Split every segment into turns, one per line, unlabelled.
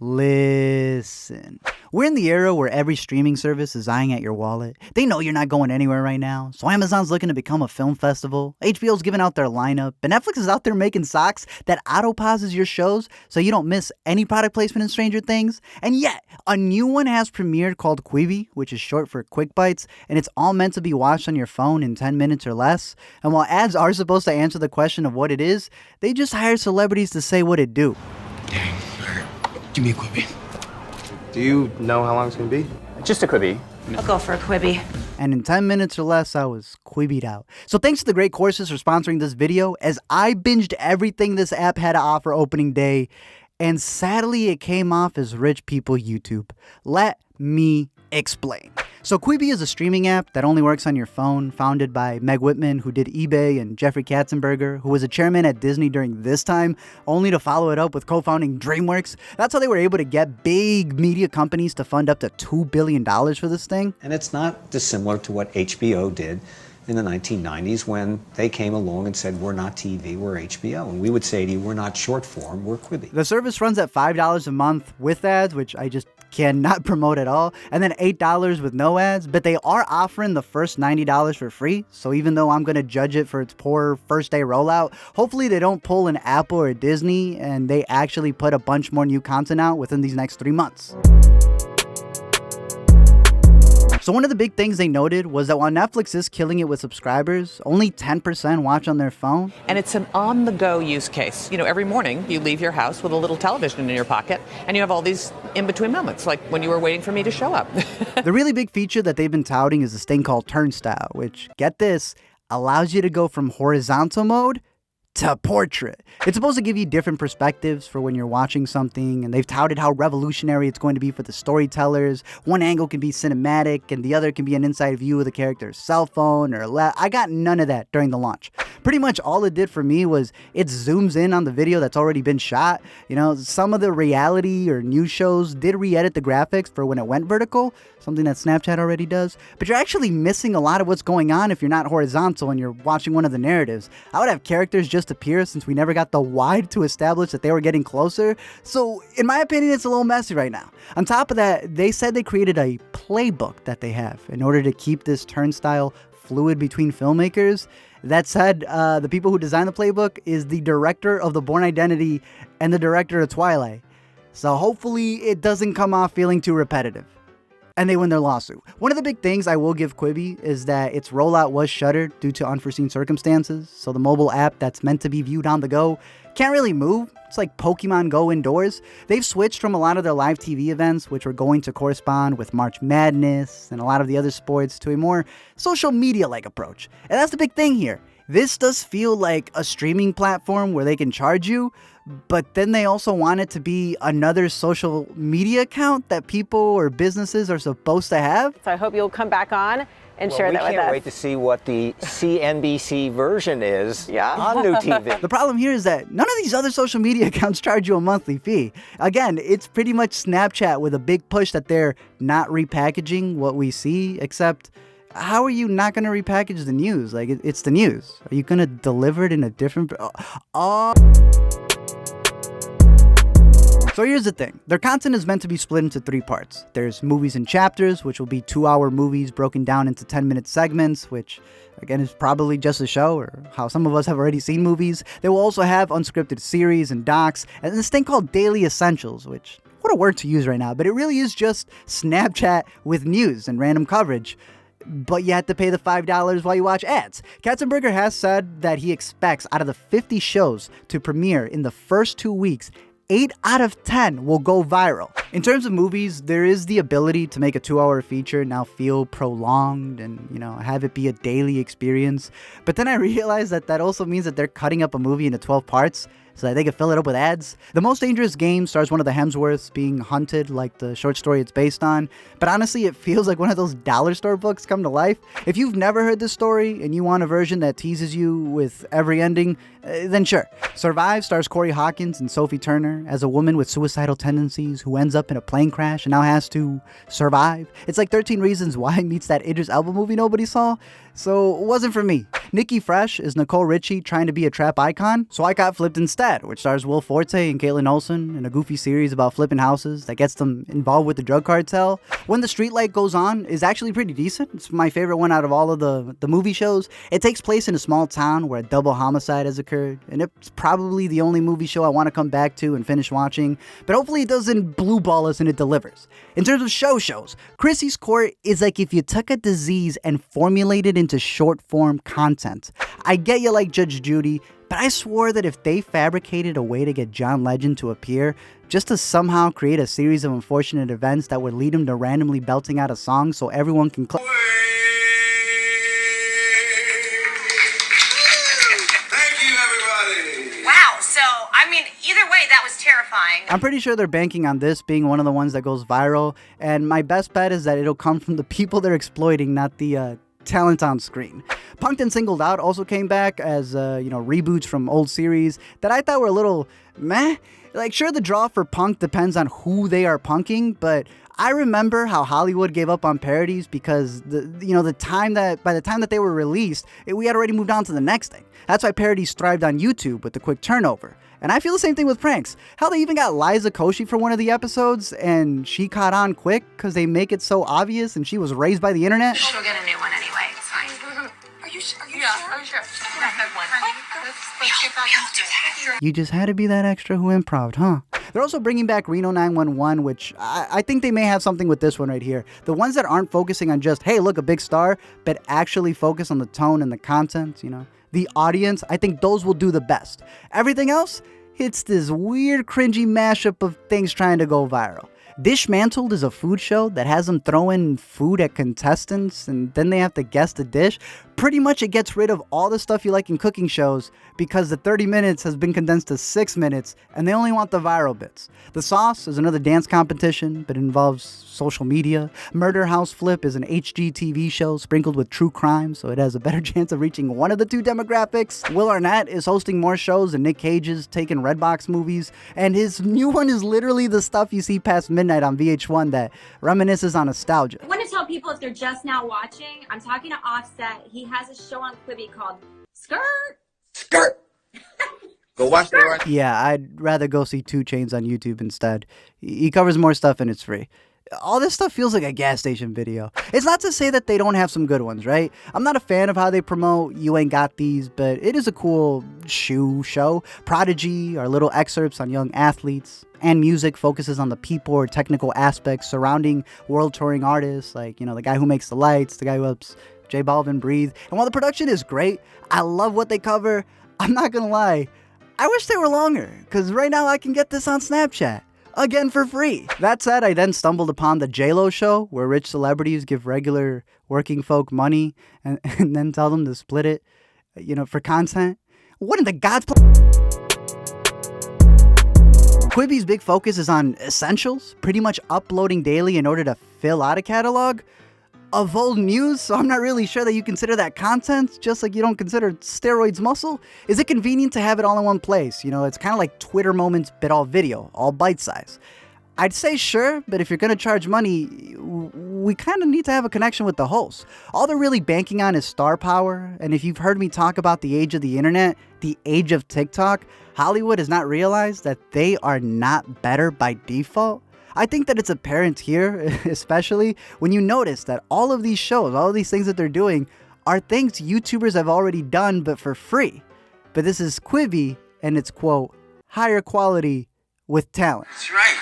Listen. We're in the era where every streaming service is eyeing at your wallet. They know you're not going anywhere right now, so Amazon's looking to become a film festival. HBO's giving out their lineup, and Netflix is out there making socks that auto-pauses your shows so you don't miss any product placement in Stranger Things. And yet, a new one has premiered called Quibi, which is short for Quick Bites, and it's all meant to be watched on your phone in 10 minutes or less. And while ads are supposed to answer the question of what it is, they just hire celebrities to say what it do.
Dang, give me a Quibi.
Do you know how long it's gonna be?
Just a Quibi.
I'll go for a Quibi.
And in 10 minutes or less, I was Quibi'd out. So thanks to the Great Courses for sponsoring this video, as I binged everything this app had to offer opening day, and sadly it came off as rich people YouTube. Let me explain. So Quibi is a streaming app that only works on your phone, founded by Meg Whitman, who did eBay, and Jeffrey Katzenberg, who was a chairman at Disney during this time, only to follow it up with co-founding DreamWorks. That's how they were able to get big media companies to fund up to $2 billion for this thing.
And it's not dissimilar to what HBO did in the 1990s when they came along and said, we're not TV, we're HBO. And we would say to you, we're not short form, we're Quibi.
The service runs at $5 a month with ads, which I just cannot promote at all, and then $8 with no ads, but they are offering the first $90 for free. So even though I'm going to judge it for its poor first day rollout, hopefully they don't pull an Apple or Disney and they actually put a bunch more new content out within these next 3 months. So one of the big things they noted was that while Netflix is killing it with subscribers, only 10% watch on their phone.
And it's an on-the-go use case. You know, every morning you leave your house with a little television in your pocket, and you have all these in-between moments, like when you were waiting for me to show up.
The really big feature that they've been touting is this thing called Turnstile, which, get this, allows you to go from horizontal mode to portrait. It's supposed to give you different perspectives for when you're watching something, and they've touted how revolutionary it's going to be for the storytellers. One angle can be cinematic, and the other can be an inside view of the character's cell phone or I got none of that during the launch. Pretty much all it did for me was it zooms in on the video that's already been shot. You know, some of the reality or news shows did re-edit the graphics for when it went vertical, something that Snapchat already does, but you're actually missing a lot of what's going on if you're not horizontal and you're watching one of the narratives. I would have characters just appear since we never got the wide to establish that they were getting closer. So in my opinion, it's a little messy right now. On top of that, they said they created a playbook that they have in order to keep this turnstile fluid between filmmakers. That said, the people who designed the playbook is the director of The Bourne Identity and the director of Twilight. So hopefully it doesn't come off feeling too repetitive. And they win their lawsuit. One of the big things I will give Quibi is that its rollout was shuttered due to unforeseen circumstances. So the mobile app that's meant to be viewed on the go can't really move. It's like Pokemon Go indoors. They've switched from a lot of their live TV events, which were going to correspond with March Madness and a lot of the other sports, to a more social media-like approach. And that's the big thing here. This does feel like a streaming platform where they can charge you, but then they also want it to be another social media account that people or businesses are supposed to have.
So I hope you'll come back on and share that with us.
We can't wait to see what the CNBC version is on new TV.
The problem here is that none of these other social media accounts charge you a monthly fee. Again, it's pretty much Snapchat with a big push that they're not repackaging what we see, except how are you not going to repackage the news? Like, it's the news. Are you going to deliver it in a different... So here's the thing. Their content is meant to be split into 3 parts. There's movies and chapters, which will be 2-hour movies broken down into 10-minute segments, which again is probably just a show or how some of us have already seen movies. They will also have unscripted series and docs, and this thing called Daily Essentials, which, what a word to use right now, but it really is just Snapchat with news and random coverage. But you have to pay the $5 while you watch ads. Katzenberg has said that he expects out of the 50 shows to premiere in the first 2 weeks, 8 out of 10 will go viral. In terms of movies, there is the ability to make a 2-hour feature now feel prolonged and, you know, have it be a daily experience. But then I realized that that also means that they're cutting up a movie into 12 parts so that they can fill it up with ads. The Most Dangerous Game stars one of the Hemsworths being hunted like the short story it's based on. But honestly, it feels like one of those dollar store books come to life. If you've never heard this story and you want a version that teases you with every ending, then sure. Survive stars Corey Hawkins and Sophie Turner as a woman with suicidal tendencies who ends up in a plane crash and now has to survive. It's like 13 Reasons Why meets that Idris Elba movie nobody saw. so it wasn't for me. Nikki Fre is Nicole Richie trying to be a trap icon, so I got Flipped instead, which stars Will Forte and Caitlin Olsen in a goofy series about flipping houses that gets them involved with the drug cartel. When the Streetlight Goes On is actually pretty decent. It's my favorite one out of all of the movie shows. It takes place in a small town where a double homicide has occurred, and it's probably the only movie show I want to come back to and finish watching, but hopefully it doesn't blue ball us and it delivers. In terms of shows, Crissy's Skrrt is like if you took a disease and formulated into short form content. I get you like Judge Judy, but I swore that if they fabricated a way to get John Legend to appear, just to somehow create a series of unfortunate events that would lead him to randomly belting out a song so everyone can
Thank you, everybody.
Wow, so, I mean, either way, that was terrifying.
I'm pretty sure they're banking on this being one of the ones that goes viral, and my best bet is that it'll come from the people they're exploiting, not the talent on screen. Punk'd and Singled Out also came back as, reboots from old series that I thought were a little meh. Like, sure, the draw for punk depends on who they are punking, but I remember how Hollywood gave up on parodies because by the time that they were released, we had already moved on to the next thing. That's why parodies thrived on YouTube with the quick turnover. And I feel the same thing with pranks. Hell, they even got Liza Koshy for one of the episodes, and she caught on quick because they make it so obvious, and she was raised by the internet.
She'll get a new one anyway, it's fine. Are you sure?
You just had to be that extra who improv'd, huh? They're also bringing back Reno 911, which I think they may have something with this one right here. The ones that aren't focusing on just, hey, look, a big star, but actually focus on the tone and the content, the audience, I think those will do the best. Everything else, it's this weird, cringy mashup of things trying to go viral. Dishmantled is a food show that has them throwing food at contestants and then they have to guess the dish. Pretty much it gets rid of all the stuff you like in cooking shows because the 30 minutes has been condensed to 6 minutes and they only want the viral bits. The Sauce is another dance competition but involves social media. Murder House Flip is an HGTV show sprinkled with true crime so it has a better chance of reaching one of the two demographics. Will Arnett is hosting more shows than Nick Cage is taking Redbox movies, and his new one is literally the stuff you see past midnight on VH1 that reminisces on nostalgia.
I want to tell people if they're just now watching, I'm talking to Offset. He has a show on Quibi called Skrrt.
Skrrt. Go watch that right.
Yeah, I'd rather go see 2 Chainz on YouTube instead. He covers more stuff and it's free. All this stuff feels like a gas station video. It's not to say that they don't have some good ones, right? I'm not a fan of how they promote You Ain't Got These, but it is a cool shoe show. Prodigy are little excerpts on young athletes, and music focuses on the people or technical aspects surrounding world touring artists, like, the guy who makes the lights, the guy who helps J Balvin breathe. And while the production is great, I love what they cover. I'm not gonna lie, I wish they were longer, because right now I can get this on Snapchat. Again for free. That said, I then stumbled upon the J-Lo show where rich celebrities give regular working folk money and then tell them to split it, for content. What in the God's Quibi's big focus is on essentials, pretty much uploading daily in order to fill out a catalog of old news, so I'm not really sure that you consider that content, just like you don't consider steroids muscle. Is it convenient to have it all in one place? It's kind of like Twitter moments, but all video, all bite-size. I'd say sure, but if you're going to charge money, we kind of need to have a connection with the host. All they're really banking on is star power, and if you've heard me talk about the age of the internet, the age of TikTok, Hollywood has not realized that they are not better by default. I think that it's apparent here, especially when you notice that all of these shows, all of these things that they're doing are things YouTubers have already done, but for free. But this is Quibi, and it's, quote, higher quality with talent.
That's right.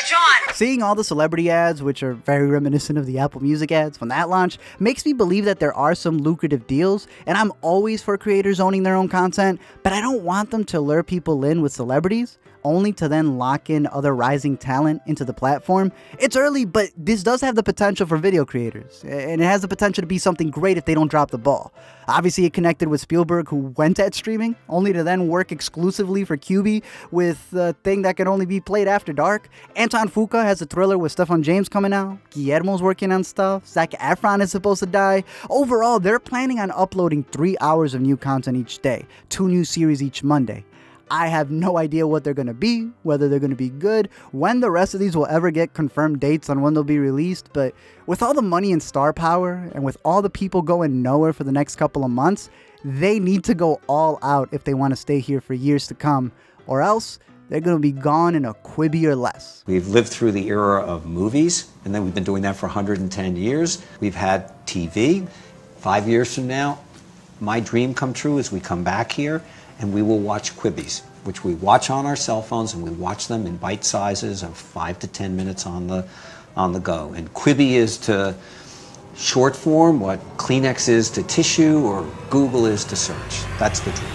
John!
Seeing all the celebrity ads, which are very reminiscent of the Apple Music ads from that launch, makes me believe that there are some lucrative deals, and I'm always for creators owning their own content, but I don't want them to lure people in with celebrities, only to then lock in other rising talent into the platform. It's early, but this does have the potential for video creators, and it has the potential to be something great if they don't drop the ball. Obviously, it connected with Spielberg, who went at streaming, only to then work exclusively for Quibi with a thing that can only be played after dark. Anton Fuqua has a thriller with Stefan James coming out. Guillermo's working on stuff. Zac Efron is supposed to die. Overall, they're planning on uploading 3 hours of new content each day, 2 new series each Monday. I have no idea what they're going to be, whether they're going to be good, when the rest of these will ever get confirmed dates on when they'll be released. But with all the money and star power, and with all the people going nowhere for the next couple of months, they need to go all out if they want to stay here for years to come, or else they're going to be gone in a Quibi or less.
We've lived through the era of movies, and then we've been doing that for 110 years. We've had TV. 5 years from now, my dream come true is we come back here and we will watch Quibis, which we watch on our cell phones, and we watch them in bite sizes of 5 to 10 minutes on the go. And Quibi is to short form what Kleenex is to tissue or Google is to search. That's the dream.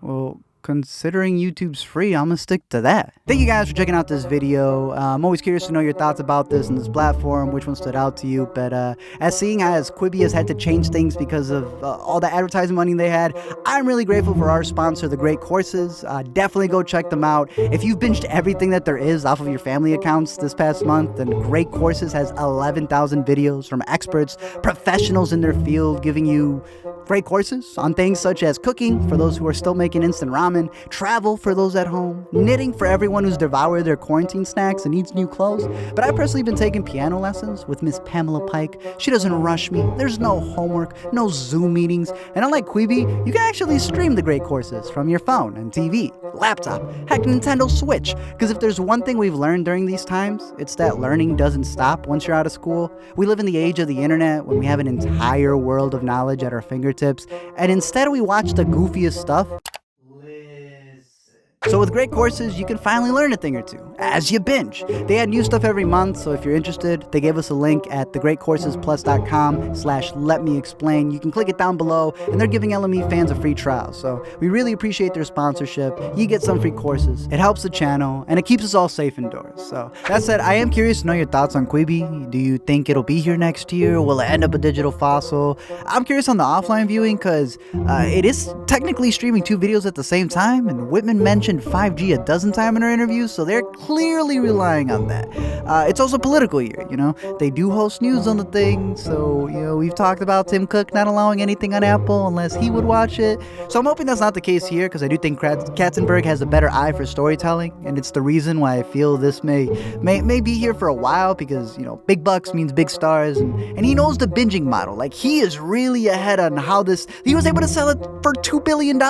Well, considering YouTube's free, I'm gonna stick to that. Thank you guys for checking out this video. I'm always curious to know your thoughts about this and this platform, which one stood out to you. But seeing as Quibi has had to change things because of all the advertising money they had, I'm really grateful for our sponsor, The Great Courses. Definitely go check them out. If you've binged everything that there is off of your family accounts this past month, then Great Courses has 11,000 videos from experts, professionals in their field, giving you great courses on things such as cooking for those who are still making instant ramen, travel for those at home, knitting for everyone who's devoured their quarantine snacks and needs new clothes. But I've personally been taking piano lessons with Miss Pamela Pike. She doesn't rush me. There's no homework, no Zoom meetings. And unlike Quibi, you can actually stream the Great Courses from your phone and TV, laptop, heck, Nintendo Switch. Because if there's one thing we've learned during these times, it's that learning doesn't stop once you're out of school. We live in the age of the internet when we have an entire world of knowledge at our fingertips, and instead we watch the goofiest stuff. So with Great Courses, you can finally learn a thing or two as you binge. They add new stuff every month, so if you're interested, they gave us a link at thegreatcoursesplus.com/letmeexplain. You can click it down below, and they're giving LME fans a free trial. So we really appreciate their sponsorship. You get some free courses. It helps the channel, and it keeps us all safe indoors. So that said, I am curious to know your thoughts on Quibi. Do you think it'll be here next year? Will it end up a digital fossil? I'm curious on the offline viewing, because it is technically streaming 2 videos at the same time, and Whitman mentioned 5G a dozen times in our interviews, so they're clearly relying on that. It's also political year, you know. They do host news on the thing, so, you know, we've talked about Tim Cook not allowing anything on Apple unless he would watch it. So I'm hoping that's not the case here, because I do think Katzenberg has a better eye for storytelling, and it's the reason why I feel this may be here for a while, because, you know, big bucks means big stars, and he knows the binging model. Like, he is really ahead on how he was able to sell it for $2 billion.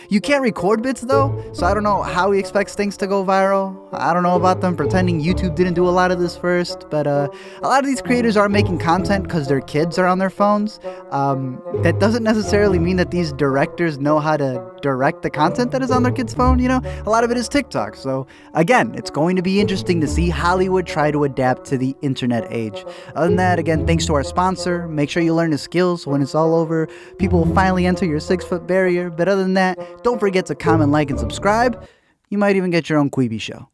You can't record bits, though, so I don't know how he expects things to go viral. I don't know about them pretending YouTube didn't do a lot of this first, but a lot of these creators are making content because their kids are on their phones. That doesn't necessarily mean that these directors know how to direct the content that is on their kids' phone, you know? A lot of it is TikTok. So again, it's going to be interesting to see Hollywood try to adapt to the internet age. Other than that, again, thanks to our sponsor. Make sure you learn the skills. When it's all over, people will finally enter your 6-foot barrier. But other than that, don't forget to comment, like, and subscribe. You might even get your own Quibi show.